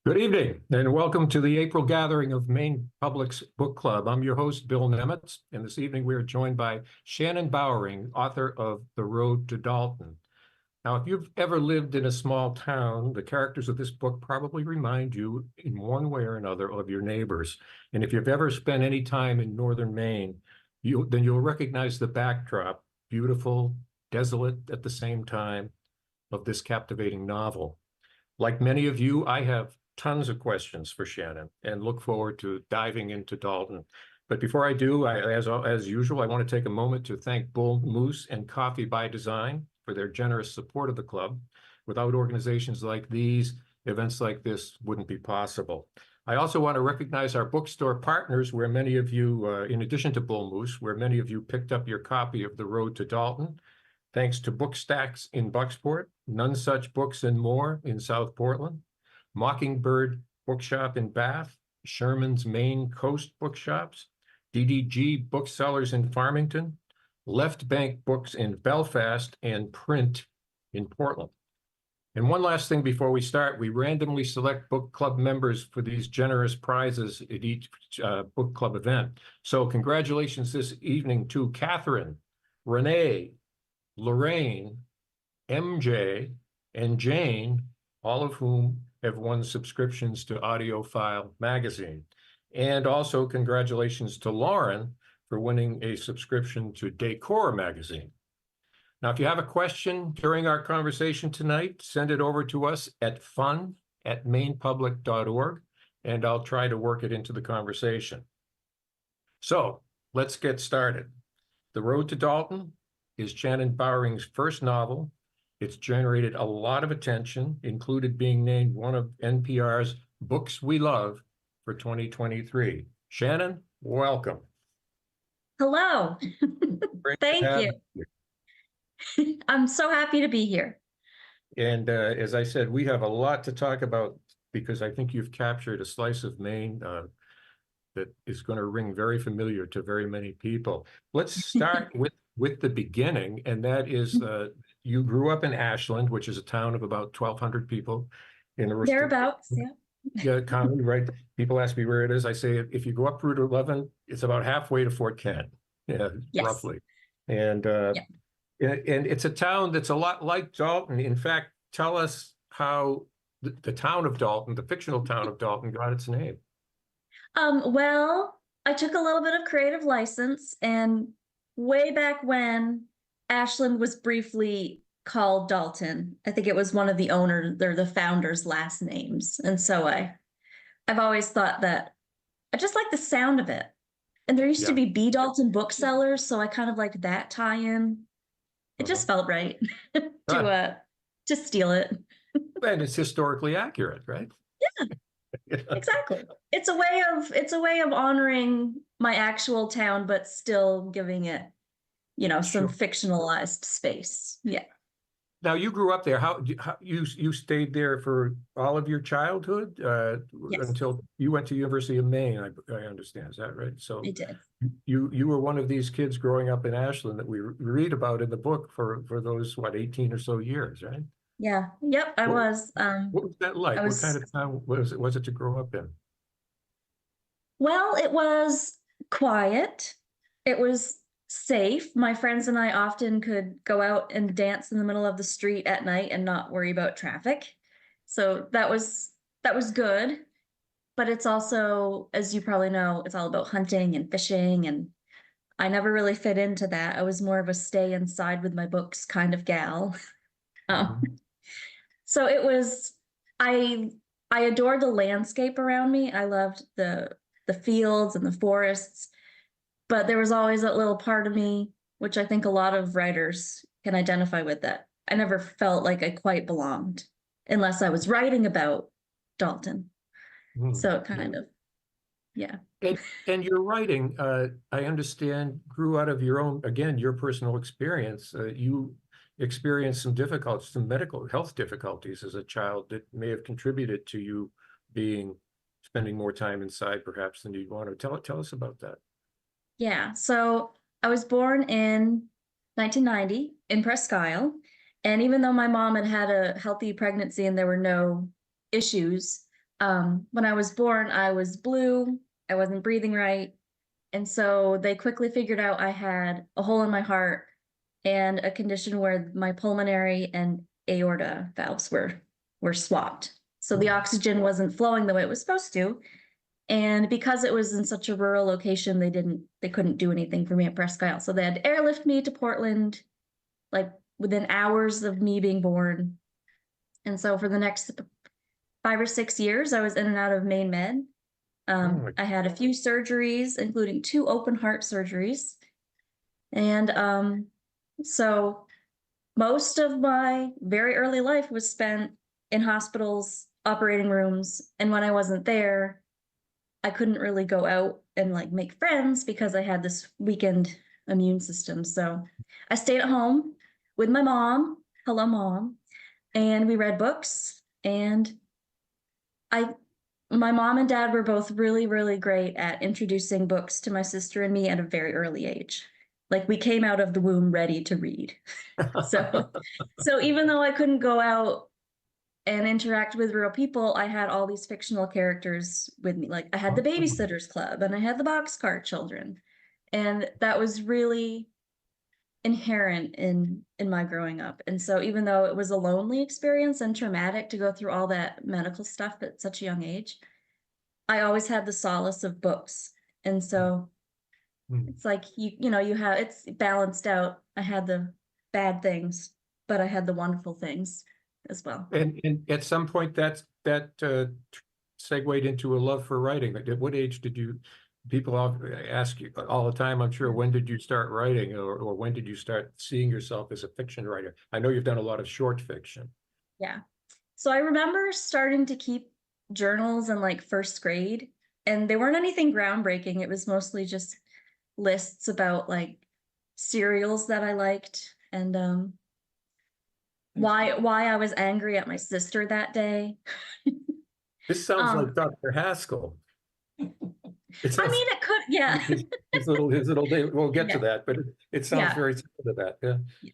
Good evening, and welcome to the April gathering of Maine Public's Book Club. I'm your host, Bill Nemitz, and this evening we are joined by Shannon Bowring, author of The Road to Dalton. Now, if you've ever lived in a small town, the characters of this book probably remind you in one way or another of your neighbors. And if you've ever spent any time in northern Maine, then you'll recognize the backdrop, beautiful, desolate at the same time, of this captivating novel. Like many of you, I have tons of questions for Shannon and look forward to diving into Dalton. But before I do, as usual, I want to take a moment to thank Bull Moose and Coffee by Design for their generous support of the club. Without organizations like these, events like this wouldn't be possible. I also want to recognize our bookstore partners, where many of you, in addition to Bull Moose, where many of you picked up your copy of The Road to Dalton. Thanks to Bookstacks in Bucksport, None Such Books and More in South Portland, Mockingbird Bookshop in Bath, Sherman's Maine Coast Bookshops, DDG Booksellers in Farmington, Left Bank Books in Belfast, and Print in Portland. And one last thing before we start, we randomly select book club members for these generous prizes at each book club event. So congratulations this evening to Catherine, Renee, Lorraine, MJ, and Jane, all of whom have won subscriptions to AudioFile magazine. And also congratulations to Lauren for winning a subscription to Decor magazine. Now, if you have a question during our conversation tonight, send it over to us at fun@mainepublic.org, and I'll try to work it into the conversation. So let's get started. The Road to Dalton is Shannon Bowring's first novel. It's generated a lot of attention, included being named one of NPR's Books We Love for 2023. Shannon, welcome. Hello. Thank you. I'm so happy to be here. And as I said, we have a lot to talk about because I think you've captured a slice of Maine that is going to ring very familiar to very many people. Let's start with the beginning, and that is you grew up in Ashland, which is a town of about 1,200 people in the thereabouts, yeah, county, right? People ask me where it is. I say if you go up Route 11, it's about halfway to Fort Kent, yes. Roughly. And and it's a town that's a lot like Dalton. In fact, tell us how the town of Dalton, the fictional town of Dalton, got its name. Well, I took a little bit of creative license, and way back when, Ashland was briefly called Dalton. I think it was one of the owners or the founders' last names. And so I've always thought that I just like the sound of it. And there used to be B. Dalton booksellers, so I kind of liked that tie-in. It just felt right to steal it. And it's historically accurate, right? Yeah. Exactly. It's a way of honoring my actual town, but still giving it, some fictionalized space. Yeah. Now, you grew up there. How you stayed there for all of your childhood Yes. until you went to University of Maine, I understand. Is that right? So I did. You were one of these kids growing up in Ashland that we read about in the book for those, 18 or so years, right? Yeah. Yep, I was. What was that like? What kind of town was it to grow up in? Well, it was quiet. It was safe. My friends and I often could go out and dance in the middle of the street at night and not worry about traffic. So that was good. But it's also, as you probably know, it's all about hunting and fishing, and I never really fit into that. I was more of a stay inside with my books kind of gal. So it was, I adored the landscape around me. I loved the fields and the forests, but there was always that little part of me, which I think a lot of writers can identify with, that I never felt like I quite belonged unless I was writing about Dalton. So it kind of, yeah. And your writing, I understand, grew out of your personal experience. You experienced some medical health difficulties as a child that may have contributed to you spending more time inside perhaps than you'd want to. Tell us about that. Yeah, so I was born in 1990 in Presque Isle, and even though my mom had a healthy pregnancy and there were no issues, When I was born, I was blue. I wasn't breathing right. And so they quickly figured out I had a hole in my heart and a condition where my pulmonary and aorta valves were swapped. So the oxygen wasn't flowing the way it was supposed to. And because it was in such a rural location, they couldn't do anything for me at Presque Isle. So they had to airlift me to Portland, like within hours of me being born. And so for the next 5 or 6 years, I was in and out of Maine Med. I had a few surgeries, including 2 open heart surgeries. And so most of my very early life was spent in hospitals, operating rooms. And when I wasn't there, I couldn't really go out and like make friends because I had this weakened immune system. So I stayed at home with my mom. Hello, mom. And we read books. And my mom and dad were both really, really great at introducing books to my sister and me at a very early age. Like we came out of the womb ready to read. So even though I couldn't go out and interact with real people, I had all these fictional characters with me. Like I had the Babysitters Club and I had the Boxcar Children. And that was really inherent in my growing up. And so even though it was a lonely experience and traumatic to go through all that medical stuff at such a young age, I always had the solace of books. And so it's like it's balanced out. I had the bad things, but I had the wonderful things as well. And at some point that segued into a love for writing. At what age did you, people ask you all the time, I'm sure, when did you start writing, or when did you start seeing yourself as a fiction writer? I know you've done a lot of short fiction. Yeah. So I remember starting to keep journals in like first grade, and they weren't anything groundbreaking. It was mostly just lists about like cereals that I liked and why I was angry at my sister that day. This sounds like Dr. Haskell. It could, yeah. his little we'll get to that, but it sounds very similar to that. Yeah.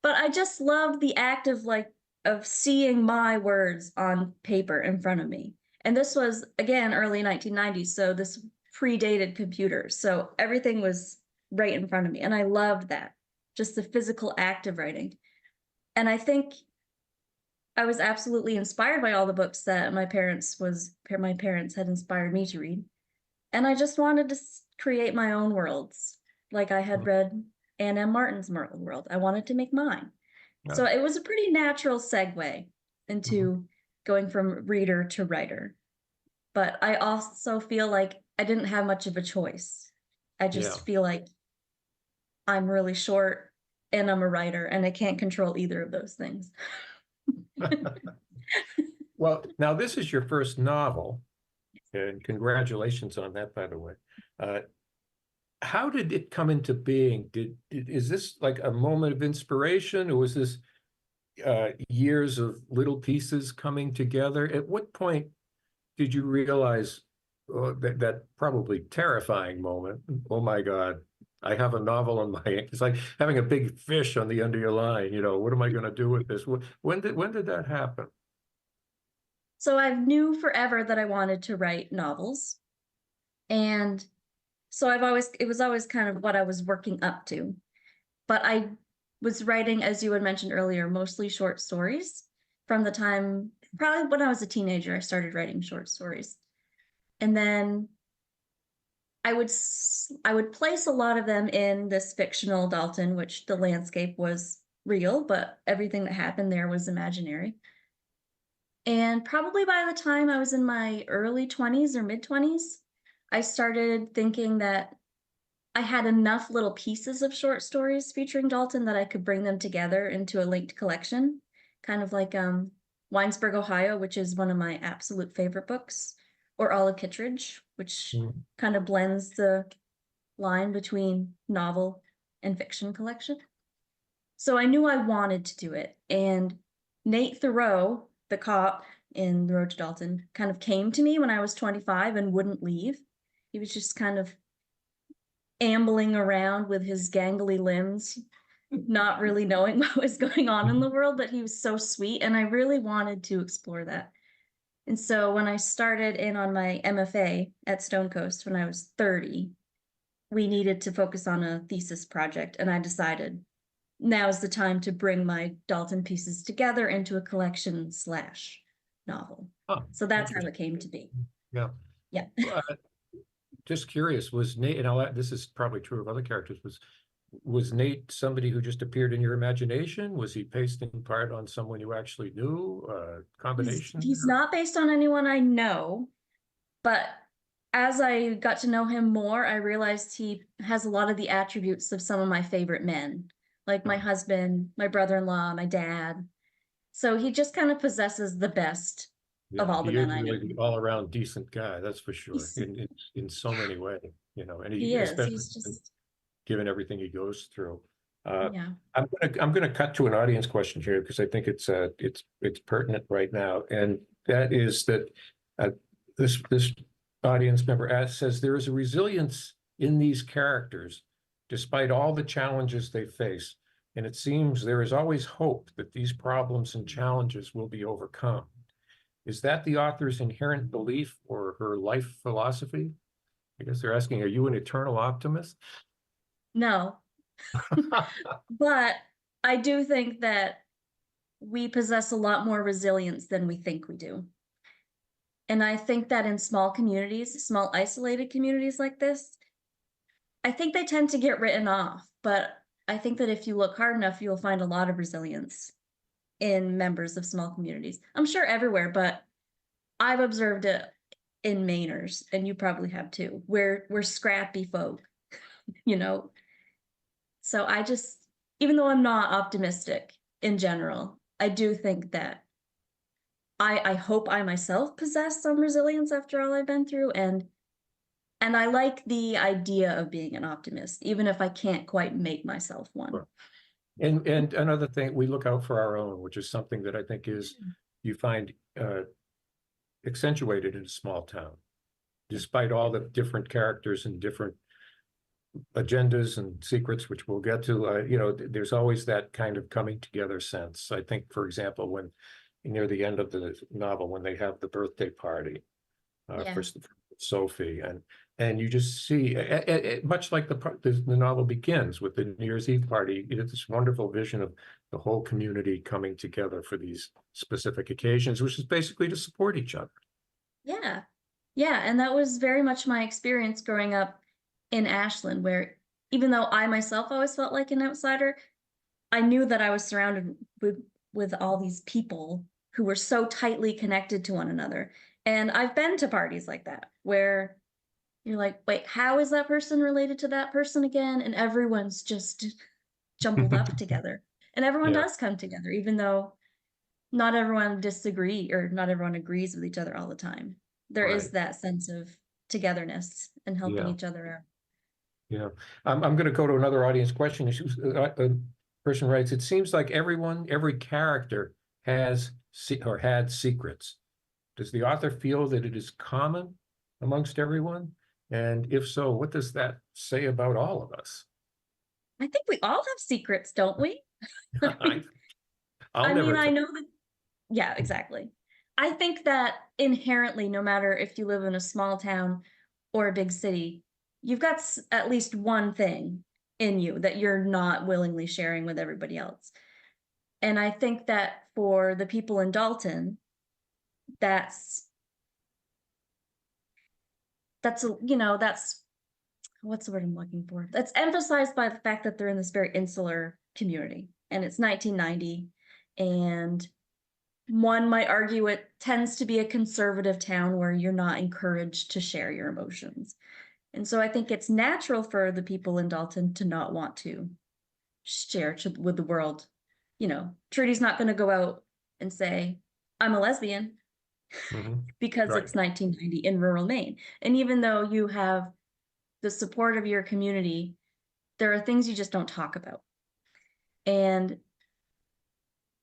But I just loved the act of seeing my words on paper in front of me. And this was again early 1990s, so this predated computers. So everything was right in front of me. And I loved that. Just the physical act of writing. And I think I was absolutely inspired by all the books that my parents had inspired me to read. And I just wanted to create my own worlds. Like I had read Anne M. Martin's world. I wanted to make mine. So it was a pretty natural segue into going from reader to writer. But I also feel like I didn't have much of a choice. I just feel like I'm really short and I'm a writer and I can't control either of those things. Well, now this is your first novel, and congratulations on that, by the way. How did it come into being? Is this like a moment of inspiration, or was this years of little pieces coming together? At what point did you realize that probably terrifying moment? Oh my God, I have a novel on my hand. It's like having a big fish on the end of your line. What am I going to do with this? When did that happen? So I knew forever that I wanted to write novels. And so it was always kind of what I was working up to. But I was writing, as you had mentioned earlier, mostly short stories from the time, probably when I was a teenager, I started writing short stories. And then I would place a lot of them in this fictional Dalton, which the landscape was real, but everything that happened there was imaginary. And probably by the time I was in my early 20s or mid 20s, I started thinking that I had enough little pieces of short stories featuring Dalton that I could bring them together into a linked collection, kind of like Winesburg, Ohio, which is one of my absolute favorite books, or Olive Kittredge, which kind of blends the line between novel and fiction collection. So I knew I wanted to do it. And Nate Thoreau, the cop in The Road to Dalton, kind of came to me when I was 25 and wouldn't leave. He was just kind of ambling around with his gangly limbs, not really knowing what was going on in the world, but he was so sweet. And I really wanted to explore that. And so when I started in on my MFA at Stone Coast when I was 30, we needed to focus on a thesis project. And I decided now's the time to bring my Dalton pieces together into a collection slash novel. Oh, So that's how interesting. it came to be. Yeah. Yeah. Just curious, was Nate, and this is probably true of other characters, was Nate somebody who just appeared in your imagination? Was he based in part on someone you actually knew? Combination? He's not based on anyone I know, but as I got to know him more, I realized he has a lot of the attributes of some of my favorite men, like my husband, my brother-in-law, my dad. So he just kind of possesses the best of Yeah, all the he men is I know. really the all-around decent guy, that's for sure, He's, in so many ways, and he he is. especially He's just, given everything he goes through. Uh, yeah. I'm gonna cut to an audience question here because I think it's pertinent right now, and that is that uh, this audience member says there is a resilience in these characters despite all the challenges they face, and it seems there is always hope that these problems and challenges will be overcome. Is that the author's inherent belief or her life philosophy? I guess they're asking, are you an eternal optimist? No, but I do think that we possess a lot more resilience than we think we do. And I think that in small communities, small isolated communities like this, I think they tend to get written off. But I think that if you look hard enough, you'll find a lot of resilience in members of small communities. I'm sure everywhere, but I've observed it in Mainers, and you probably have too. We're scrappy folk, you know. So I just, even though I'm not optimistic in general, I do think that I hope I myself possess some resilience after all I've been through, and I like the idea of being an optimist, even if I can't quite make myself one. And another thing, we look out for our own, which is something that I think is you find accentuated in a small town, despite all the different characters and different agendas and secrets, which we'll get to. There's always that kind of coming together sense. I think, for example, when near the end of the novel, when they have the birthday party for Sophie, and you just see, much like the novel begins with the New Year's Eve party, you get this wonderful vision of the whole community coming together for these specific occasions, which is basically to support each other. Yeah. Yeah. And that was very much my experience growing up in Ashland, where even though I myself always felt like an outsider, I knew that I was surrounded with all these people who were so tightly connected to one another. And I've been to parties like that where you're like, wait, how is that person related to that person again? And everyone's just jumbled up together. And everyone Yeah, does come together, even though not everyone disagree or not everyone agrees with each other all the time. There is right. that sense of togetherness and helping Yeah, each other out. yeah. I'm going to go to another audience question. A person writes, it seems like every character has or had secrets. Does the author feel that it is common amongst everyone? And if so, what does that say about all of us? I think we all have secrets, don't we? I, I'll I mean, never I tell. know that, yeah, exactly. I think that inherently, no matter if you live in a small town or a big city, you've got at least one thing in you that you're not willingly sharing with everybody else. And I think that for the people in Dalton, that's that's what's the word I'm looking for? That's emphasized by the fact that they're in this very insular community, and it's 1990, and one might argue it tends to be a conservative town where you're not encouraged to share your emotions. And so I think it's natural for the people in Dalton to not want to share with the world. Trudy's not going to go out and say, I'm a lesbian, because Right. it's 1990 in rural Maine. And even though you have the support of your community, there are things you just don't talk about. And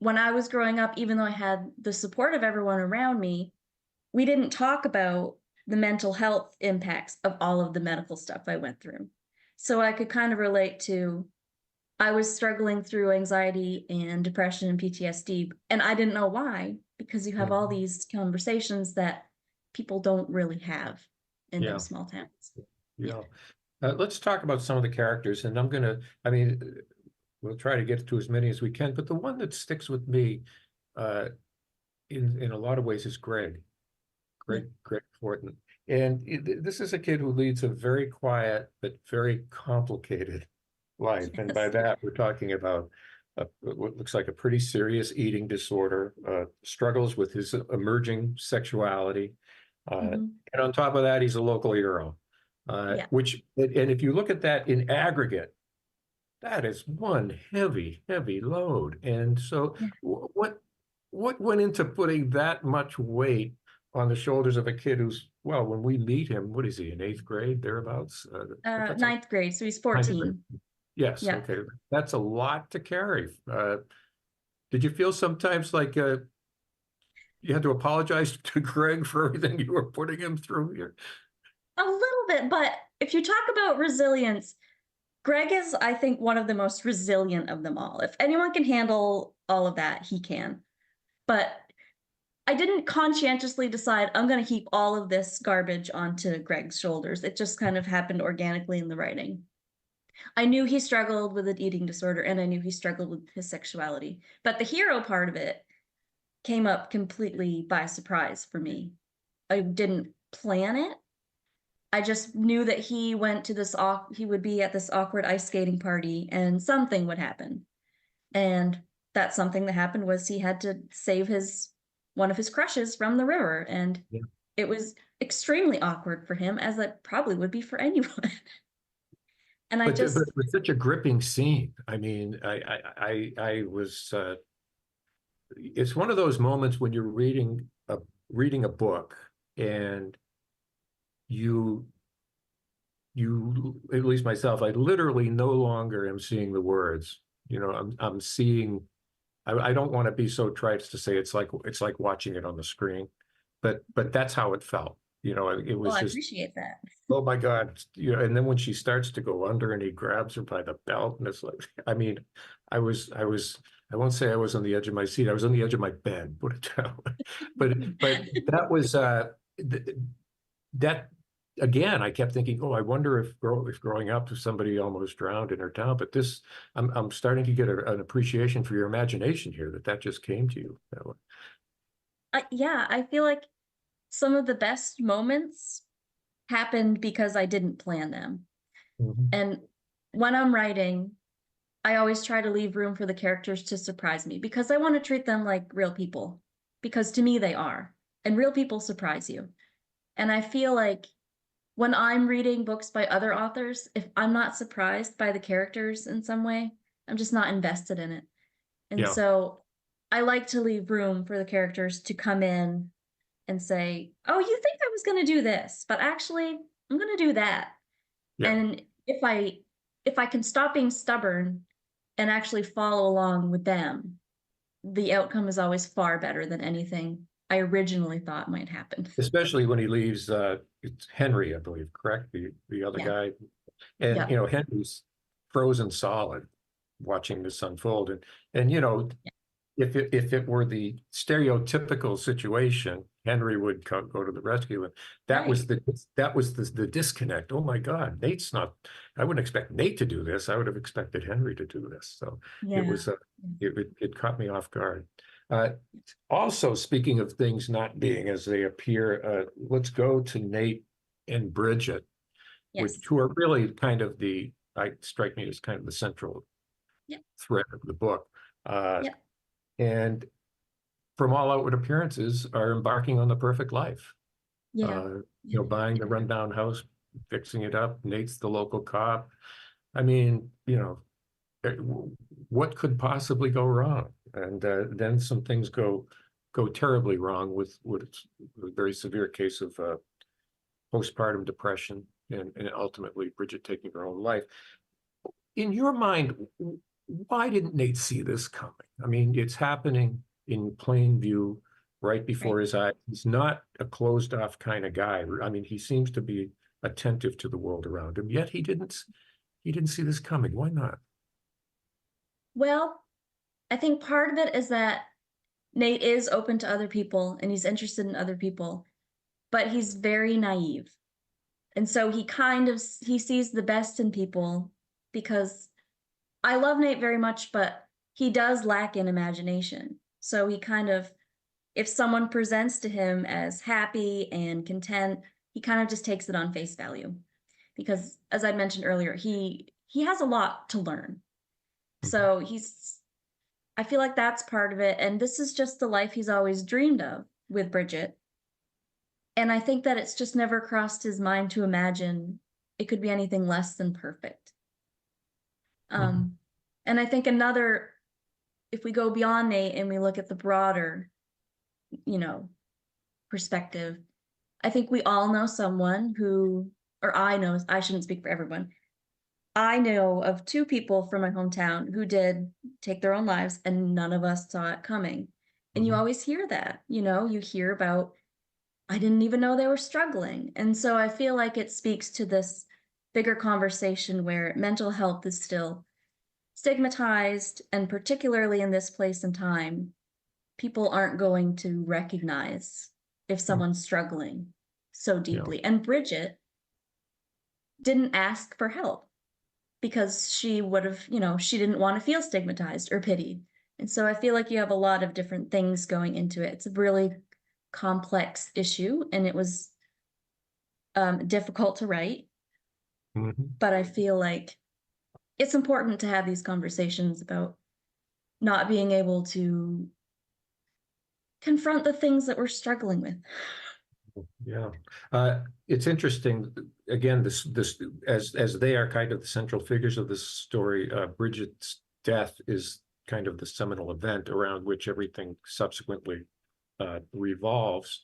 when I was growing up, even though I had the support of everyone around me, we didn't talk about the mental health impacts of all of the medical stuff I went through. So I could kind of relate to, I was struggling through anxiety and depression and PTSD, and I didn't know why. because you have all these conversations that people don't really have in Yeah. those small towns. Yeah. Let's talk about some of the characters, and I mean, we'll try to get to as many as we can, but the one that sticks with me in a lot of ways is Greg. Greg Fortin. And this is a kid who leads a very quiet but very complicated life. And by that, we're talking about what looks like a pretty serious eating disorder, struggles with his emerging sexuality. And on top of that, he's a local hero, and if you look at that in aggregate, that is one heavy, heavy load. And so what went into putting that much weight on the shoulders of a kid who's, well, when we meet him, what is he, in 8th grade, thereabouts? Ninth grade, so he's 14. Yes, okay. That's a lot to carry. Did you feel sometimes like you had to apologize to Greg for everything you were putting him through here? A little bit, but if you talk about resilience, Greg is, I think, one of the most resilient of them all. If anyone can handle all of that, he can. But I didn't conscientiously decide I'm going to heap all of this garbage onto Greg's shoulders. It just kind of happened organically in the writing. I knew he struggled with an eating disorder, and I knew he struggled with his sexuality. But the hero part of it came up completely by surprise for me. I didn't plan it. I just knew that he went to this, he would be at this awkward ice skating party and something would happen. And that something that happened was he had to save one of his crushes from the river. And it was extremely awkward for him, as it probably would be for anyone. And but it was such a gripping scene. I mean, I was, it's one of those moments when you're reading a book and you, at least myself, I literally no longer am seeing the words. You know, I'm seeing, I don't want to be so trite as to say it's like watching it on the screen, but that's how it felt. You know, it was I just, appreciate that. oh my God. You know, and then when she starts to go under and he grabs her by the belt, and it's like, I mean, I won't say I was on the edge of my seat. I was on the edge of my bed, put it that way. But that was that again. I kept thinking, oh, I wonder if growing up, somebody almost drowned in her town. But this, I'm starting to get an appreciation for your imagination here. That just came to you that way. Yeah, I feel like some of the best moments happened because I didn't plan them. And when I'm writing, I always try to leave room for the characters to surprise me, because I want to treat them like real people, because to me they are, and real people surprise you. And I feel like when I'm reading books by other authors, if I'm not surprised by the characters in some way, I'm just not invested in it. And so I like to leave room for the characters to come in and say, oh, you think I was going to do this, but actually I'm going to do that. And if I can stop being stubborn and actually follow along with them, the outcome is always far better than anything I originally thought might happen. Especially when he leaves, it's Henry, I believe, correct? The other guy. And, you know, Henry's frozen solid watching this unfold. And you know, if it were the stereotypical situation, Henry would go to the rescue. And that was the disconnect. Oh my God, Nate's not, I wouldn't expect Nate to do this. I would have expected Henry to do this. So it was, it caught me off guard. Also, speaking of things not being as they appear, let's go to Nate and Bridget, who are really kind of strike me as kind of the central thread of the book. And from all outward appearances are embarking on the perfect life. You know, buying the rundown house, fixing it up. Nate's the local cop. I mean, you know, what could possibly go wrong? And then some things go terribly wrong with a very severe case of postpartum depression and ultimately Bridget taking her own life. In your mind, why didn't Nate see this coming? I mean, it's happening in plain view right before his eyes. He's not a closed off kind of guy. I mean, he seems to be attentive to the world around him, yet he didn't see this coming. Why not? Well, I think part of it is that Nate is open to other people and he's interested in other people, but he's very naive. And so he sees the best in people, because I love Nate very much, but he does lack in imagination. So if someone presents to him as happy and content, he kind of just takes it on face value. Because as I mentioned earlier, he has a lot to learn. So I feel like that's part of it. And this is just the life he's always dreamed of with Bridget. And I think that it's just never crossed his mind to imagine it could be anything less than perfect. And I think if we go beyond Nate and we look at the broader, perspective, I think we all know someone I shouldn't speak for everyone. I know of 2 people from my hometown who did take their own lives and none of us saw it coming. And you always hear that, you hear about, I didn't even know they were struggling. And so I feel like it speaks to this bigger conversation where mental health is still stigmatized, and particularly in this place and time, people aren't going to recognize if someone's struggling so deeply. And Bridget didn't ask for help because she would have, she didn't want to feel stigmatized or pitied. And so I feel like you have a lot of different things going into it. It's a really complex issue, and it was difficult to write. But I feel like it's important to have these conversations about not being able to confront the things that we're struggling with. Yeah, it's interesting. Again, this as they are kind of the central figures of this story. Bridget's death is kind of the seminal event around which everything subsequently revolves.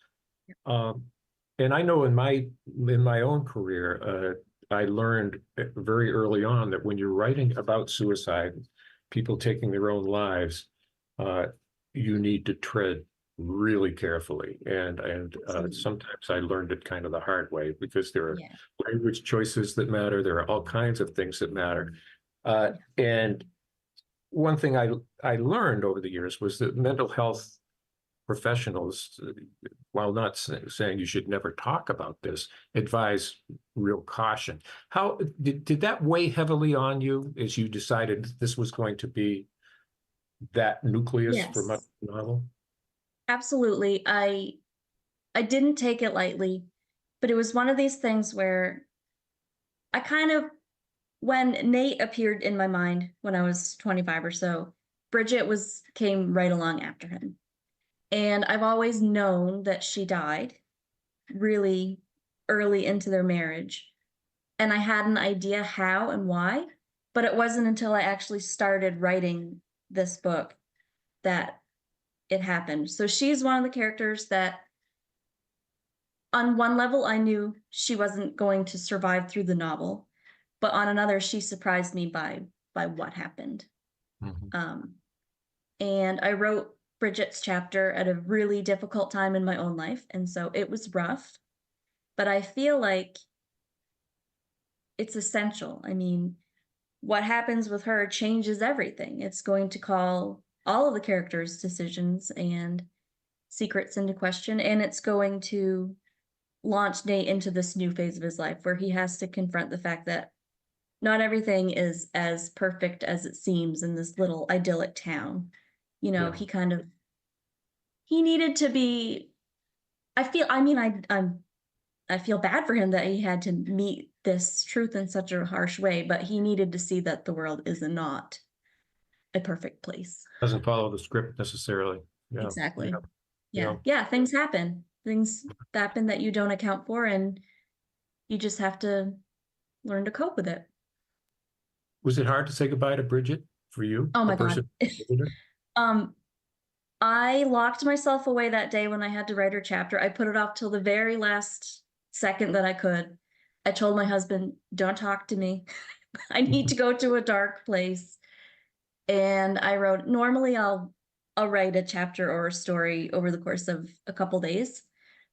And I know in my own career, I learned very early on that when you're writing about suicide, people taking their own lives, you need to tread really carefully. And sometimes I learned it kind of the hard way, because there are language choices that matter. There are all kinds of things that matter. And one thing I learned over the years was that mental health professionals, while not saying you should never talk about this, advise real caution. How did that weigh heavily on you as you decided this was going to be that nucleus for my novel? Absolutely. I didn't take it lightly, but it was one of these things where when Nate appeared in my mind when I was 25 or so, Bridget came right along after him. And I've always known that she died really early into their marriage. And I had an idea how and why, but it wasn't until I actually started writing this book that it happened. So she's one of the characters that, on one level, I knew she wasn't going to survive through the novel, but on another, she surprised me by what happened. And I wrote Bridgets Chapter at a really difficult time in my own life, and so it was rough, but I feel like it's essential. I mean, what happens with her changes everything. It's going to call all of the characters' decisions and secrets into question, and it's going to launch Nate into this new phase of his life where he has to confront the fact that not everything is as perfect as it seems in this little idyllic town. He needed to be, I feel bad for him that he had to meet this truth in such a harsh way, but he needed to see that the world is not a perfect place. Doesn't follow the script necessarily. Yeah. Exactly. Yeah. Things happen that you don't account for, and you just have to learn to cope with it. Was it hard to say goodbye to Bridget for you? Oh my God. I locked myself away that day when I had to write her chapter. I put it off till the very last second that I could. I told my husband, don't talk to me. I need to go to a dark place. And I wrote, normally I'll write a chapter or a story over the course of a couple days,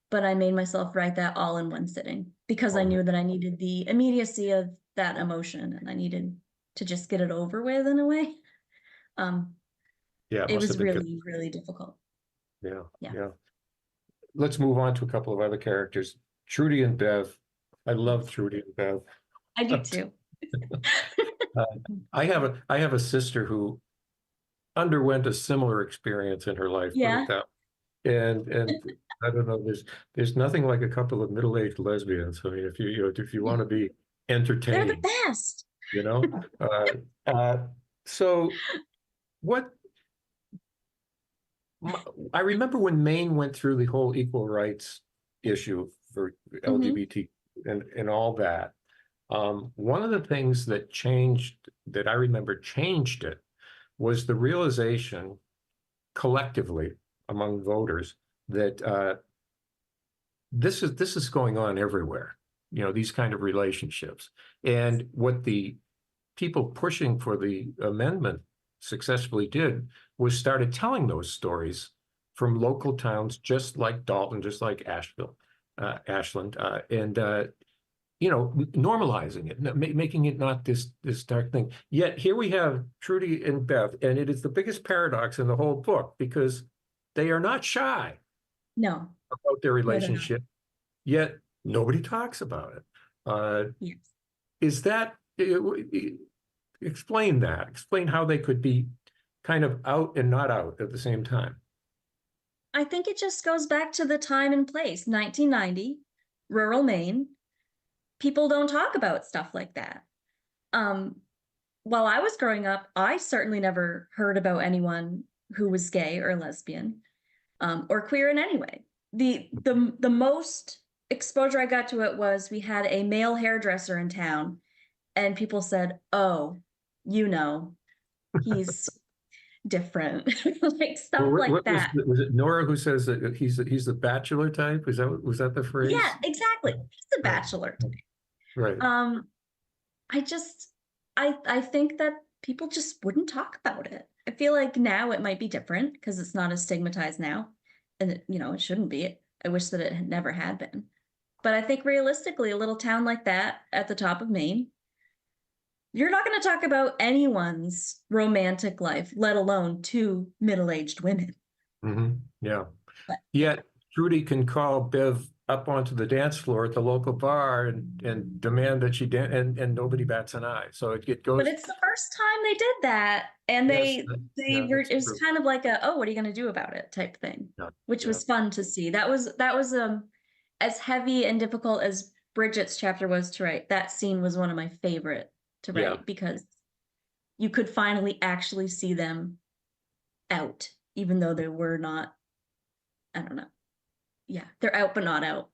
but I made myself write that all in one sitting because I knew that I needed the immediacy of that emotion, and I needed to just get it over with in a way. It was really, really difficult. Yeah, Yeah, yeah. Let's move on to a couple of other characters. Trudy and Bev. I love Trudy and Bev. I do too. Uh, I have a sister who underwent a similar experience in her life, put it Yeah, that way. And I don't know, there's nothing like a couple of middle-aged lesbians. I mean, if you want to be they're the entertained, best. you know. Uh, uh, so what my, I remember when Maine went through the whole equal rights issue for Hmm. LGBT and all that. One of the things that changed, that I remember changed it, was the realization collectively among voters that this is going on everywhere. You know, these kind of relationships. And what the people pushing for the amendment successfully did was started telling those stories from local towns, just like Dalton, just like Ashland, and normalizing it, making it not this dark thing. Yet here we have Trudy and Bev, and it is the biggest paradox in the whole book because they are not shy No, about their no, they're not. relationship, yet nobody talks about it. Uh, Yes. is that explain that? Explain how they could be kind of out and not out at the same time. I think it just goes back to the time and place, 1990, rural Maine. People don't talk about stuff like that. Um, while I was growing up, I certainly never heard about anyone who was gay or lesbian, or queer in any way. The most exposure I got to it was we had a male hairdresser in town, and people said, "Oh, you know, he's different," like stuff like What that. was it Nora who says that he's the bachelor type? Was that the Yeah, phrase? exactly. He's a Right, bachelor. right. Um, I just I think that people just wouldn't talk about it. I feel like now it might be different because it's not as stigmatized now. And it shouldn't be. I wish that it had never had been. But I think realistically, a little town like that at the top of Maine, you're not going to talk about anyone's romantic life, let alone two middle-aged women. Yeah. But yeah. Yet Trudy can call Bev up onto the dance floor at the local bar and demand that she dance, and nobody bats an eye. So it But goes, it's the first time they did that, and yes, they yeah, were that's it was true. kind of like a, oh, what are you going to do about it type thing, Yeah, which yeah, was fun to see. That was as heavy and difficult as Bridget's chapter was to write. That scene was one of my favorite to yeah. write because you could finally actually see them out, even though they were not, I don't know. Yeah, they're out but not out.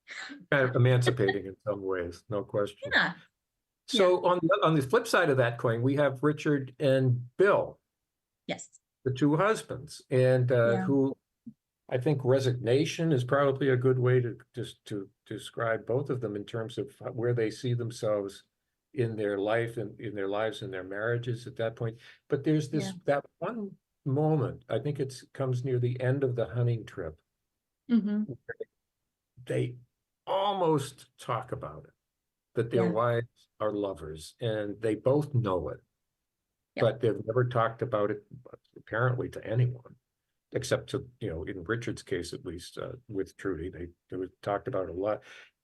Kind of emancipating in some ways, no question. Yeah, yeah, So on the flip side of that coin, we have Richard and Bill, yes, the two husbands, and yeah, who I think resignation is probably a good way to just to describe both of them in terms of where they see themselves in their life and in their lives and their marriages at that point. But there's yeah. that one moment, I think it comes near the end of the hunting trip. Mm-hmm. They almost talk about it, that their Yeah, wives are lovers, and they both know it, yep, but they've never talked about it apparently to anyone. Except to, in Richard's case, at least, with Trudy, they were talked about a lot.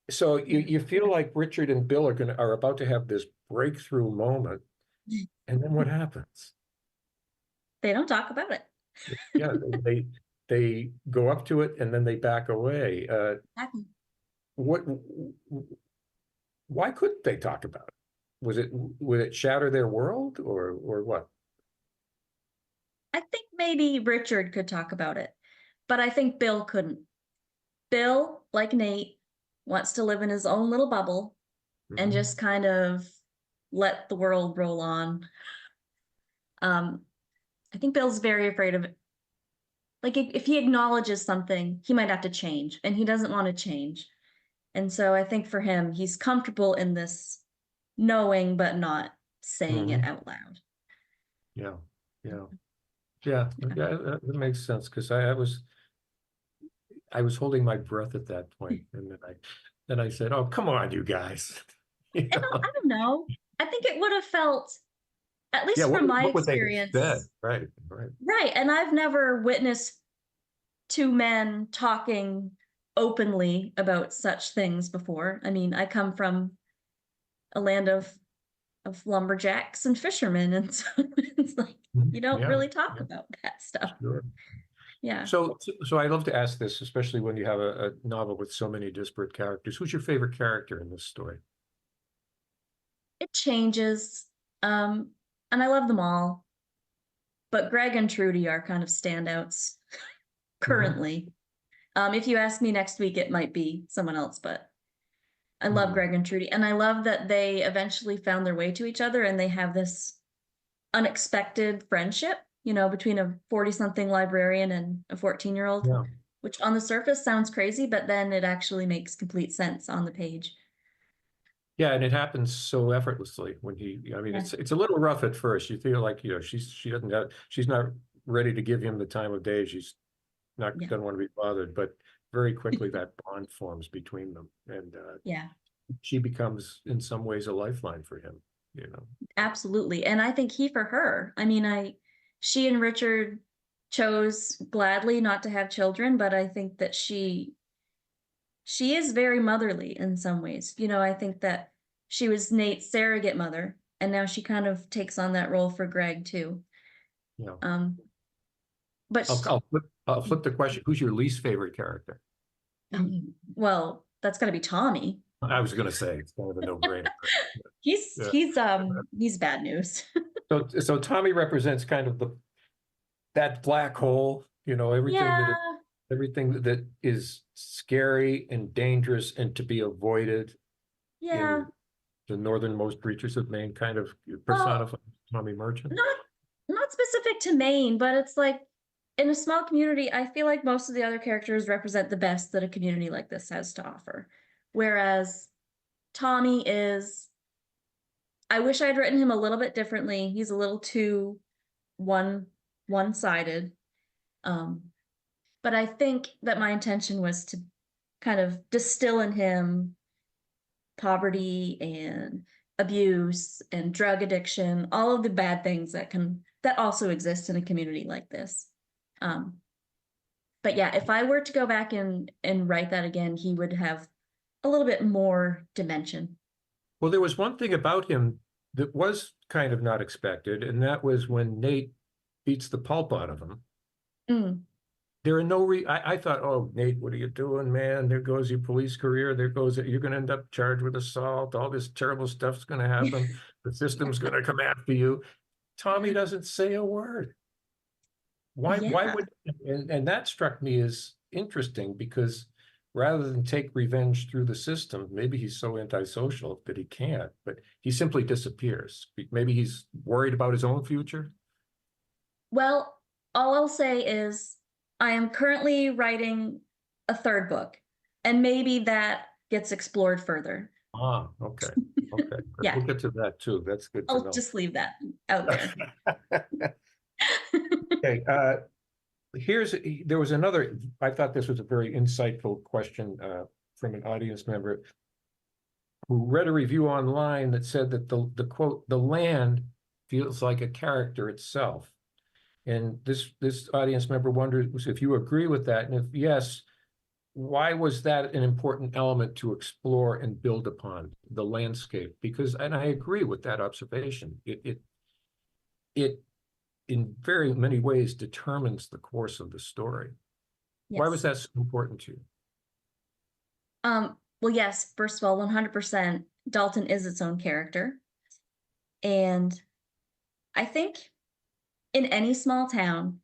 So yeah. you feel like Richard and Bill are about to have this breakthrough moment, and then what happens? They don't talk about it. Yeah, they go up to it and then they back away. Exactly. What? Why couldn't they talk about it? Would it shatter their world or what? I think maybe Richard could talk about it, but I think Bill couldn't. Bill, like Nate, wants to live in his own little bubble and Mhm. just kind of let the world roll on. Um, I think Bill's very afraid of it. Like if he acknowledges something, he might have to change, and he doesn't want to change. And so I think for him, he's comfortable in this knowing but not saying it Mhm. out loud. Yeah, yeah, yeah, Yeah. yeah. That makes sense because I was holding my breath at that point, and then I said, "Oh, come on, you guys." You And know? I don't know. I think it would have felt, at Yeah, least what from my what would they have said? experience, Right, right. right. And I've never witnessed two men talking openly about such things before. I mean, I come from a land of lumberjacks and fishermen, and so it's like you don't Yeah, really talk yeah, about that stuff. sure. Yeah. So I love to ask this, especially when you have a novel with so many disparate characters. Who's your favorite character in this story? It changes. And I love them all. But Greg and Trudy are kind of standouts Mhm. currently. If you ask me next week, it might be someone else, but I love Mhm. Greg and Trudy. And I love that they eventually found their way to each other and they have this unexpected friendship, between a 40-something librarian and a 14-year-old, Yeah. which on the surface sounds crazy, but then it actually makes complete sense on the page. Yeah, and it happens so effortlessly when I mean, Yeah. it's a little rough at first. You feel like, she's not ready to give him the time of day. She's not, Yeah. doesn't want to be bothered, but very quickly that bond forms between them. And Yeah. she becomes in some ways a lifeline for him, you know. Absolutely. And I think he for her. I mean, she and Richard chose gladly not to have children, but I think that she is very motherly in some ways. I think that she was Nate's surrogate mother, and now she kind of takes on that role for Greg too. Yeah. Um, but I'll flip the question. Who's your least favorite character? well, that's got to be Tommy. I was going to say it's kind of a no-brainer. He's Yeah. he's um he's bad news. So Tommy represents kind of that black hole, Yeah, everything that is scary and dangerous and to be avoided yeah. in the northernmost reaches of Maine, kind of Well, personified Tommy Merchant. not specific to Maine, but it's like in a small community, I feel like most of the other characters represent the best that a community like this has to offer. Whereas Tommy is, I wish I'd written him a little bit differently. He's a little too one-sided. Um, but I think that my intention was to kind of distill in him poverty and abuse and drug addiction, all of the bad things that also exist in a community like this. Um, but yeah, if I were to go back and write that again, he would have a little bit more dimension. Well, there was one thing about him that was kind of not expected, and that was when Nate beats the pulp out of him. Mm. There are I thought, oh, Nate, what are you doing, man? There goes your police career. There goes you're going to end up charged with assault. All this terrible stuff's going to happen. The system's going to come after you. Tommy doesn't say a word. Why Yeah. would, and that struck me as interesting because rather than take revenge through the system, maybe he's so antisocial that he can't, but he simply disappears. Maybe he's worried about his own future. Well, all I'll say is I am currently writing a third book, and maybe that gets explored further. Ah, okay. Okay. Yeah, We'll get to that too. That's good to I'll know. just leave that out there. Okay, there was another, I thought this was a very insightful question from an audience member who read a review online that said that the quote, the land feels like a character itself. And this audience member wonders if you agree with that, and if yes, why was that an important element to explore and build upon the landscape? Because, and I agree with that observation. It in very many ways determines the course of the story. Why was Yes. that so important to you? Well, yes, first of all, 100% Dalton is its own character. And I think in any small town,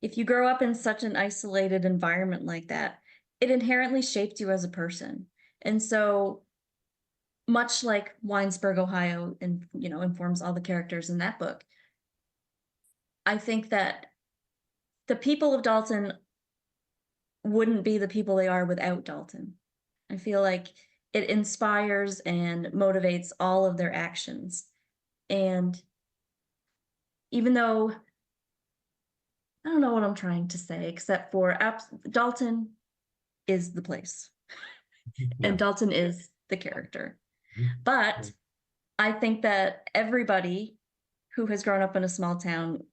if you grow up in such an isolated environment like that, it inherently shaped you as a person. And so much like Winesburg, Ohio, and informs all the characters in that book, I think that the people of Dalton wouldn't be the people they are without Dalton. I feel like it inspires and motivates all of their actions. And even though I don't know what I'm trying to say, except for Dalton is the place Yeah. and Dalton is the character. Mhm. But I think that everybody who has grown up in a small town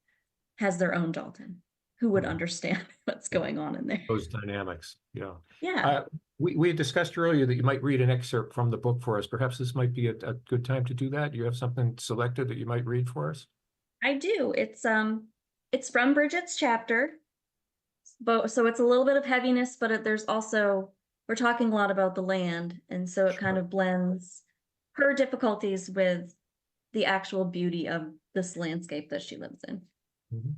has their own Dalton. who would understand what's going on in there. Those dynamics, yeah. Yeah, We had discussed earlier that you might read an excerpt from the book for us. Perhaps this might be a good time to do that. Do you have something selected that you might read for us? I do. It's from Bridget's chapter, but so it's a little bit of heaviness, but there's also, we're talking a lot about the land, and so it kind Sure. of blends her difficulties with the actual beauty of this landscape that she lives in. Mhm.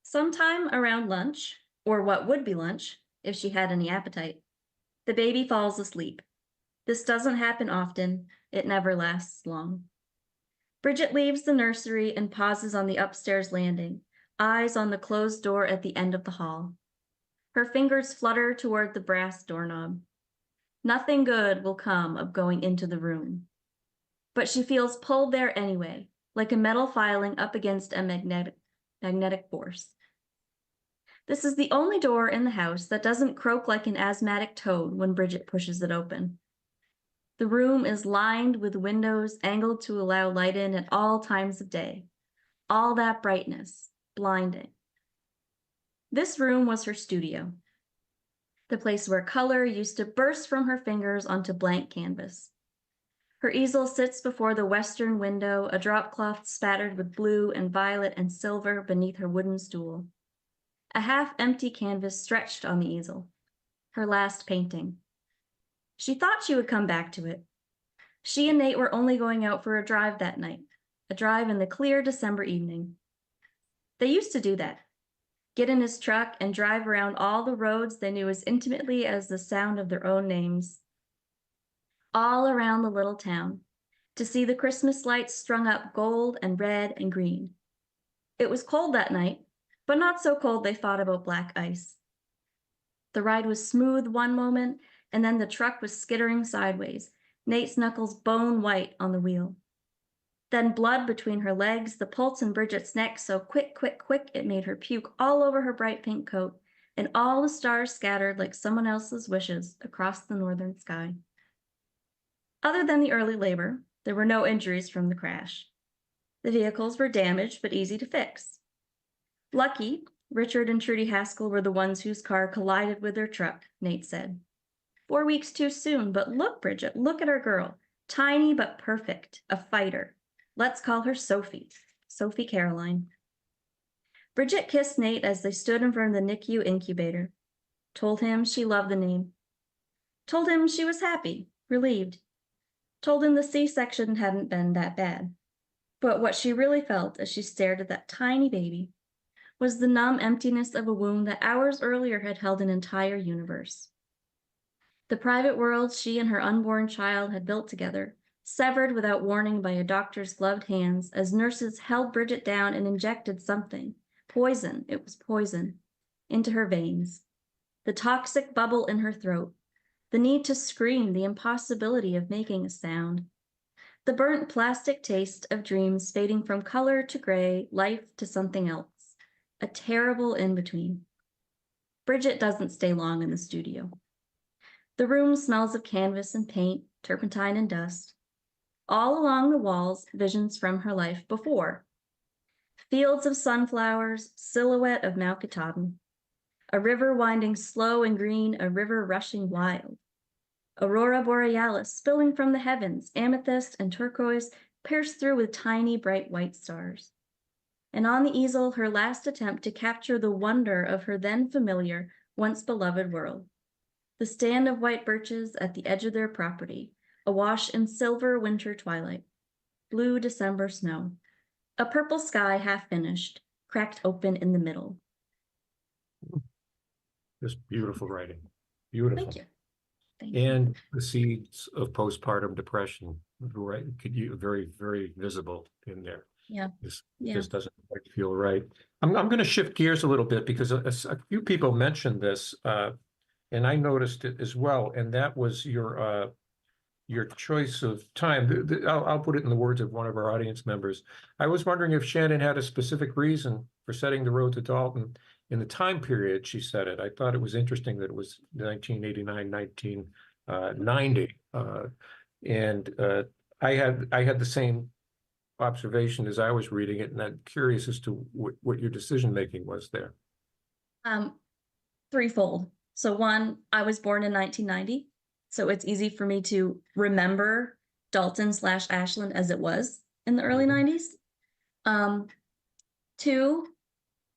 Sometime around lunch, or what would be lunch, if she had any appetite, the baby falls asleep. This doesn't happen often, it never lasts long. Bridget leaves the nursery and pauses on the upstairs landing, eyes on the closed door at the end of the hall. Her fingers flutter toward the brass doorknob. Nothing good will come of going into the room. But she feels pulled there anyway, like a metal filing up against a magnetic force. This is the only door in the house that doesn't croak like an asthmatic toad when Bridget pushes it open. The room is lined with windows angled to allow light in at all times of day. All that brightness, blinding. This room was her studio, the place where color used to burst from her fingers onto blank canvas. Her easel sits before the western window, a drop cloth spattered with blue and violet and silver beneath her wooden stool. A half-empty canvas stretched on the easel. Her last painting. She thought she would come back to it. She and Nate were only going out for a drive that night, a drive in the clear December evening. They used to do that. Get in his truck and drive around all the roads they knew as intimately as the sound of their own names. All around the little town, to see the Christmas lights strung up gold and red and green. It was cold that night, but not so cold they thought about black ice. The ride was smooth one moment, and then the truck was skittering sideways, Nate's knuckles bone white on the wheel. Then blood between her legs, the pulse in Bridget's neck so quick, quick, quick it made her puke all over her bright pink coat, and all the stars scattered like someone else's wishes across the northern sky. Other than the early labor, there were no injuries from the crash. The vehicles were damaged but easy to fix. Lucky, Richard and Trudy Haskell were the ones whose car collided with their truck, Nate said. 4 weeks too soon, but look, Bridget, look at our girl. Tiny but perfect, a fighter. Let's call her Sophie, Sophie Caroline. Bridget kissed Nate as they stood in front of the NICU incubator. Told him she loved the name. Told him she was happy, relieved. Told him the C-section hadn't been that bad. But what she really felt as she stared at that tiny baby was the numb emptiness of a womb that hours earlier had held an entire universe. The private world she and her unborn child had built together, severed without warning by a doctor's gloved hands as nurses held Bridget down and injected something, poison, it was poison, into her veins. The toxic bubble in her throat, the need to scream, the impossibility of making a sound. The burnt plastic taste of dreams fading from color to gray, life to something else. A terrible in-between. Bridget doesn't stay long in the studio. The room smells of canvas and paint, turpentine and dust. All along the walls, visions from her life before. Fields of sunflowers, silhouette of Mount Katahdin. A river winding slow and green, a river rushing wild. Aurora borealis spilling from the heavens, amethyst and turquoise pierced through with tiny bright white stars. And on the easel, her last attempt to capture the wonder of her then familiar, once beloved world. The stand of white birches at the edge of their property, awash in silver winter twilight, blue December snow, a purple sky half finished, cracked open in the middle. Just beautiful writing, beautiful. Thank you. Thank you. And the seeds of postpartum depression, right? Could you very, very visible in there. Yeah. This Yeah. just doesn't quite feel right. I'm going to shift gears a little bit because a few people mentioned this, and I noticed it as well. And that was your choice of time. I'll put it in the words of one of our audience members. I was wondering if Shannon had a specific reason for setting the road to Dalton in the time period she said it. I thought it was interesting that it was 1989, 1990. And I had the same observation as I was reading it, and I'm curious as to what your decision-making was there. Threefold. So one, I was born in 1990, so it's easy for me to remember Dalton/Ashland as it was in the early 90s. Two,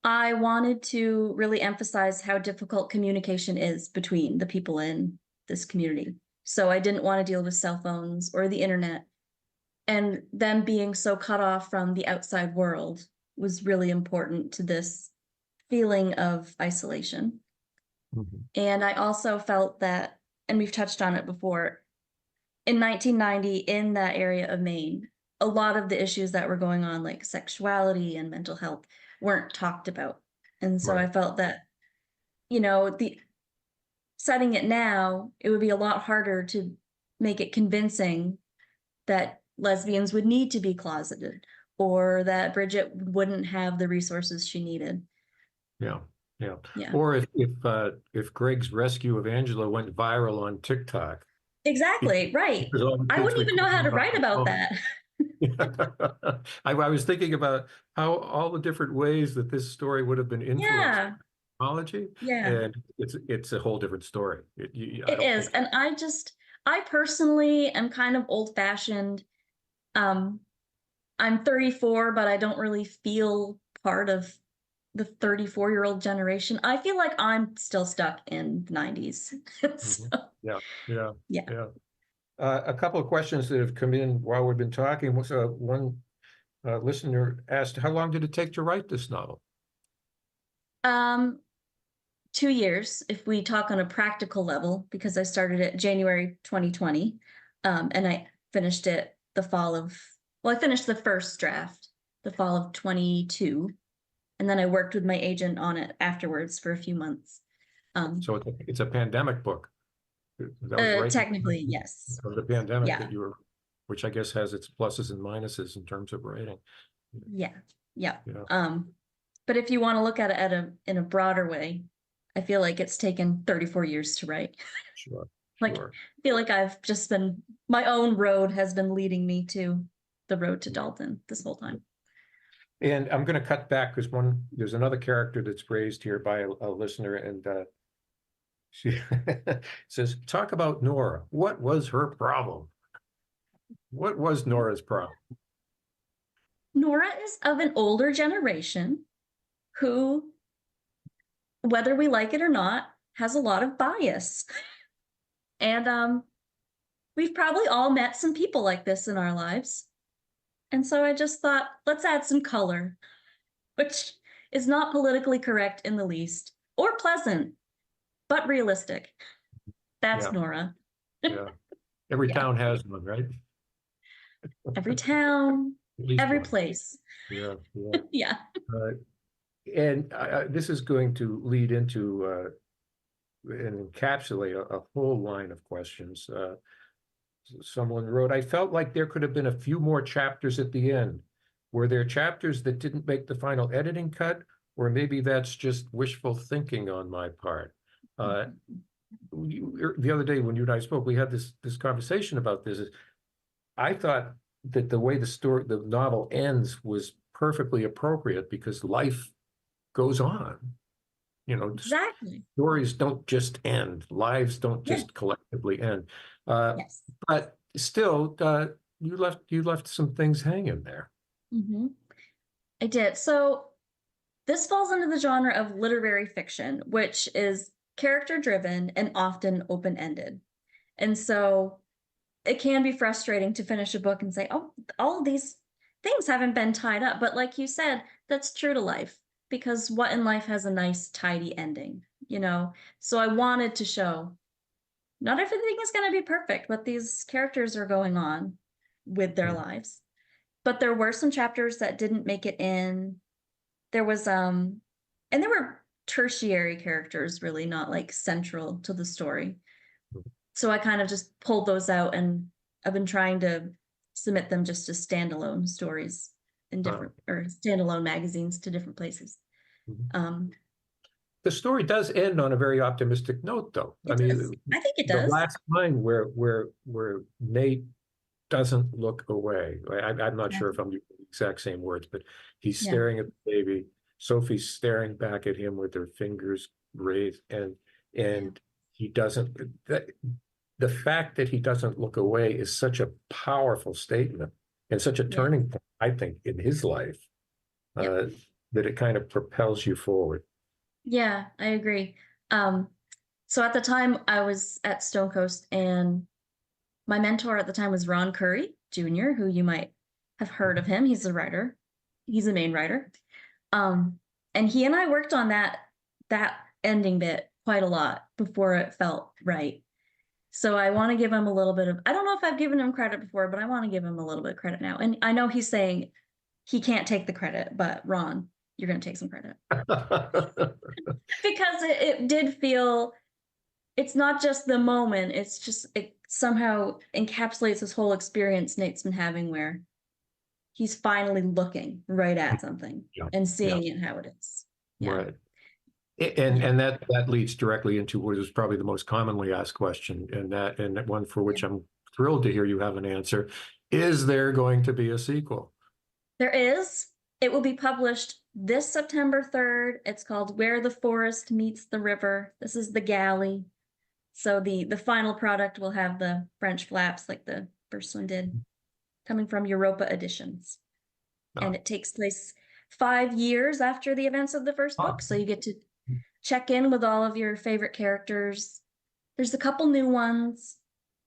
I wanted to really emphasize how difficult communication is between the people in this community. So I didn't want to deal with cell phones or the internet. And them being so cut off from the outside world was really important to this feeling of isolation. And I also felt that, and we've touched on it before, in 1990, in that area of Maine, a lot of the issues that were going on, like sexuality and mental health, weren't talked about. And so I felt that, the setting it now, it would be a lot harder to make it convincing that lesbians would need to be closeted, or that Bridget wouldn't have the resources she needed. Yeah. Or if Greg's rescue of Angela went viral on TikTok. Exactly, right. I wouldn't even know how to write about that. I was thinking about how all the different ways that this story would have been influenced by technology, and it's a whole different story. It is, and I personally am kind of old-fashioned. I'm 34, but I don't really feel part of the 34-year-old generation. I feel like I'm still stuck in the 90s. So, yeah. A couple of questions that have come in while we've been talking. One listener asked, how long did it take to write this novel? 2 years, if we talk on a practical level, because I started it January 2020, and I finished it I finished the first draft the fall of 22, and then I worked with my agent on it afterwards for a few months. So it's a pandemic book. That was right technically, yes. Of the pandemic that you were, which I guess has its pluses and minuses in terms of writing. Yeah. But if you want to look at it in a broader way, I feel like it's taken 34 years to write. Sure. I feel like my own road has been leading me to the road to Dalton this whole time. And I'm going to cut back because there's another character that's raised here by a listener, and she says, talk about Nora. What was her problem? What was Nora's problem? Nora is of an older generation who, whether we like it or not, has a lot of bias. And we've probably all met some people like this in our lives. And so I just thought, let's add some color, which is not politically correct in the least, or pleasant, but realistic. That's Nora. Every town has one, right? Every town, every place. Yeah. And this is going to lead into and encapsulate a whole line of questions. Someone wrote, I felt like there could have been a few more chapters at the end. Were there chapters that didn't make the final editing cut? Or maybe that's just wishful thinking on my part. The other day when you and I spoke, we had this conversation about this. I thought that the way the novel ends was perfectly appropriate because life goes on. Exactly. Stories don't just end. Lives don't just collectively end. But still, you left some things hanging there. I did. So this falls into the genre of literary fiction, which is character-driven and often open-ended. And so it can be frustrating to finish a book and say, oh, all of these things haven't been tied up. But like you said, that's true to life, because what in life has a nice, tidy ending, So I wanted to show not everything is going to be perfect, but these characters are going on with their lives. But there were some chapters that didn't make it in. There was, and there were tertiary characters, really not like central to the story. So I kind of just pulled those out, and I've been trying to submit them just as standalone stories in different or standalone magazines to different places. The story does end on a very optimistic note, though. I think it does. The last line where Nate doesn't look away. I'm not Yeah. sure if I'm using the exact same words, but he's Yeah. staring at the baby. Sophie's staring back at him with her fingers raised, and he doesn't. The fact that he doesn't look away is such a powerful statement and such a Yeah. turning point, I think, in his life, Yep. uh, that it kind of propels you forward. Yeah, I agree. So at the time I was at Stone Coast, and my mentor at the time was Ron Curry Jr., who you might have heard of him. He's a writer. He's a Maine writer. Um, and he and I worked on that ending bit quite a lot before it felt right. So I want to give him a little bit of, I don't know if I've given him credit before, but I want to give him a little bit of credit now. And I know he's saying he can't take the credit, but Ron, you're going to take some credit. Because it did feel, it's not just the moment, it's just, it somehow encapsulates this whole experience Nate's been having where he's finally looking right at something Yeah, and yeah, seeing it how it is. Yeah. right. And that leads directly into what is probably the most commonly asked question, and that one for which I'm thrilled to hear you have an answer. Is there going to be a sequel? There is. It will be published this September 3rd. It's called Where the Forest Meets the River. This is the galley. So the final product will have the French flaps like the first one did, coming from Europa Editions. And it takes place 5 years after the events of the first book. So you get to check in with all of your favorite characters. There's a couple new ones,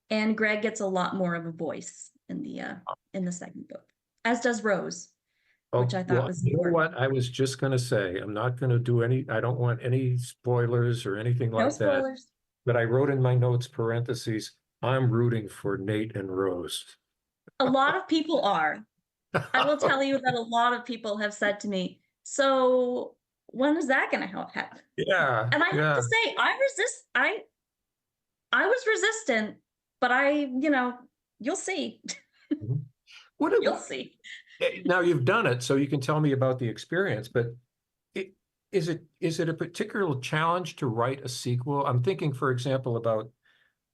and Greg gets a lot more of a voice in the second book, as does Rose, which I thought was you know important. what? I was just going to say, I'm not going to do any, I don't want any spoilers or anything No like that. spoilers. But I wrote in my notes, parentheses, I'm rooting for Nate and Rose. A lot of people are. I will tell you that a lot of people have said to me, so when is that going to happen? Yeah, And I have to say, I was resistant, but you'll see. What You'll see. now you've done it, so you can tell me about the experience, but it, is it a particular challenge to write a sequel? I'm thinking, for example, about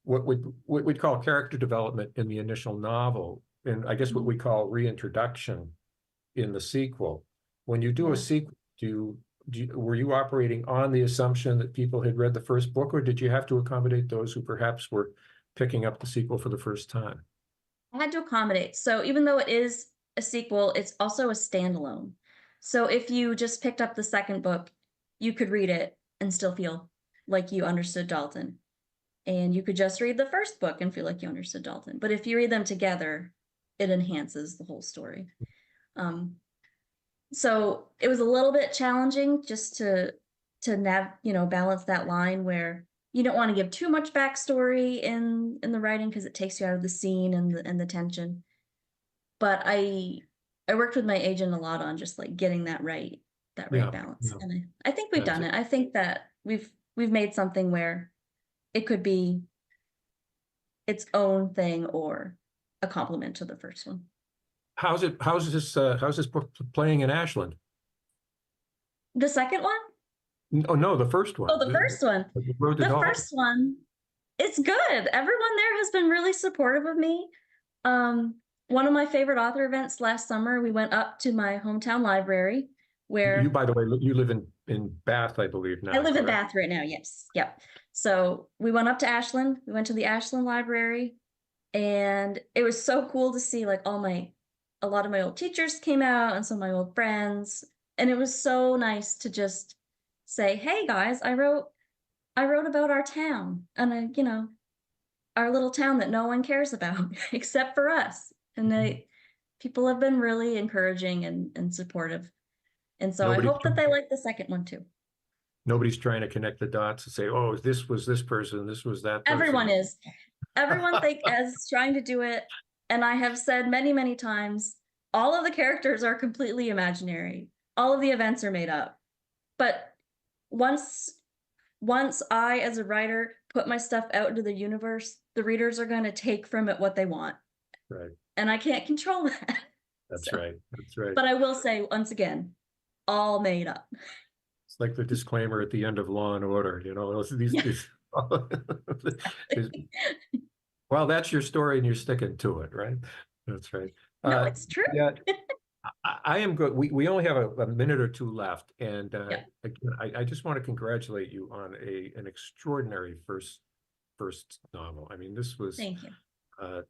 what we'd call character development in the initial novel, and I guess what we call reintroduction in the sequel. When you do a sequel, were you operating on the assumption that people had read the first book, or did you have to accommodate those who perhaps were picking up the sequel for the first time? I had to accommodate. So even though it is a sequel, it's also a standalone. So if you just picked up the second book, you could read it and still feel like you understood Dalton. And you could just read the first book and feel like you understood Dalton. But if you read them together, it enhances the whole story. So it was a little bit challenging just to balance that line where you don't want to give too much backstory in the writing because it takes you out of the scene and the tension. But I worked with my agent a lot on just like getting that right balance. Yeah. And I think we've done it. I think that we've made something where it could be its own thing or a complement to the first one. How's this book playing in Ashland? The second one? Oh no, the first one. Oh, the first one. The first one, it's good. Everyone there has been really supportive of me. One of my favorite author events last summer, we went up to my hometown library where you, by the way, you live in Bath, I believe now. I live in Bath right now. Yes. Yep. So we went up to Ashland. We went to the Ashland Library, and it was so cool to see like a lot of my old teachers came out and some of my old friends. And it was so nice to just say, hey guys, I wrote about our town and our little town that no one cares about except for us. And people have been really encouraging and supportive. And so I hope that they like the second one too. Nobody's trying to connect the dots and say, oh, this was this person, this was that person. Everyone is. Everyone is trying to do it. And I have said many, many times, all of the characters are completely imaginary. All of the events are made up. But once I, as a writer, put my stuff out into the universe, the readers are going to take from it what they want. Right. And I can't control that. That's right. That's right. But I will say, once again, all made up. It's like the disclaimer at the end of Law and Order, these Well, that's your story and you're sticking to it, right? That's right. No, it's true. Yeah, I am good. We only have a minute or two left. And Yep. again, I just want to congratulate you on an extraordinary first novel. I mean, this was, Thank you.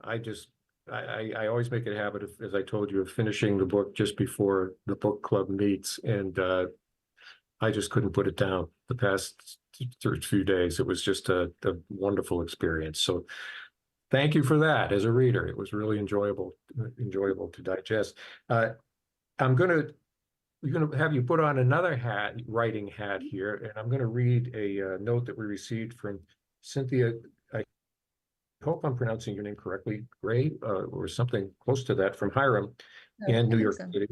I just, I always make it a habit of, as I told you, of finishing the book just before the book club meets. And I just couldn't put it down the past few days. It was just a wonderful experience. So thank you for that as a reader. It was really enjoyable to digest. I'm going to have you put on another writing hat here, and I'm going to read a note that we received from Cynthia. I hope I'm pronouncing your name correctly, Gray, or something close to that, from Hiram in New York City.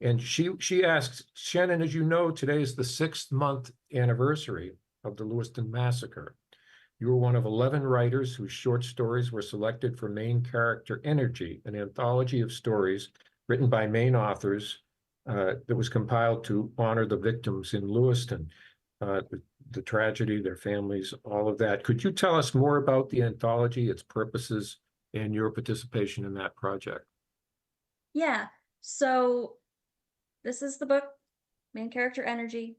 And she asks, Shannon, as you know, today is the 6th-month anniversary of the Lewiston Massacre. You were one of 11 writers whose short stories were selected for Maine Character Energy, an anthology of stories written by Maine authors that was compiled to honor the victims in Lewiston, the tragedy, their families, all of that. Could you tell us more about the anthology, its purposes, and your participation in that project? Yeah. So this is the book, Main Character Energy,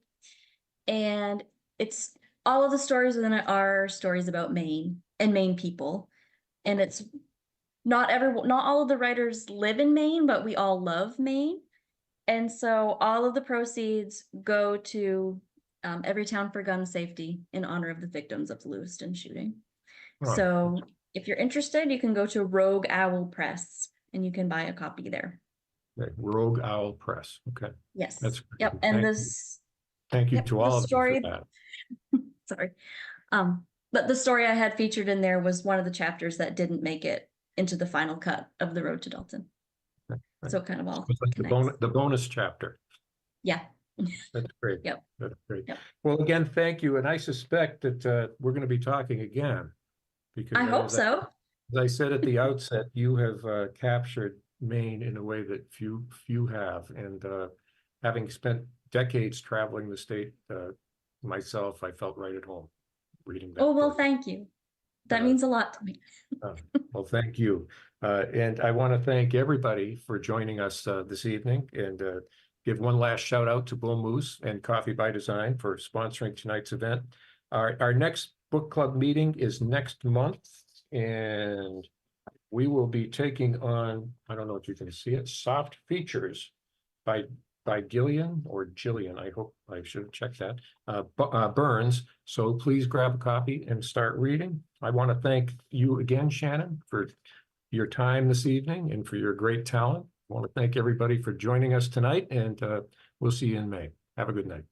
and it's all of the stories within it are stories about Maine and Maine people. And it's not all of the writers live in Maine, but we all love Maine. And so all of the proceeds go to Everytown for Gun Safety in honor of the victims of the Lewiston shooting. Oh. So if you're interested, you can go to Rogue Owl Press and you can buy a copy there. Okay. Rogue Owl Press. Okay. Yes. That's great. Yep. And this. Thank you Yep, to all of you for that. Sorry. But the story I had featured in there was one of the chapters that didn't make it into the final cut of The Road to Dalton. Okay. So it kind of all it's like connects. the bonus chapter. Yeah. That's great. Yep. That's great. Yep. Well, again, thank you. And I suspect that we're going to be talking again, because I hope so. As I said at the outset, you have captured Maine in a way that few have. And having spent decades traveling the state myself, I felt right at home reading that. Oh, well, book. thank you. That means a lot to me. Well, thank you. And I want to thank everybody for joining us this evening, and give one last shout out to Bull Moose and Coffee by Design for sponsoring tonight's event. Our next book club meeting is next month, and we will be taking on, I don't know if you can see it, Soft Features by Gillian or Jillian. I hope I should have checked that. Burns. So please grab a copy and start reading. I want to thank you again, Shannon, for your time this evening and for your great talent. I want to thank everybody for joining us tonight, and we'll see you in May. Have a good night.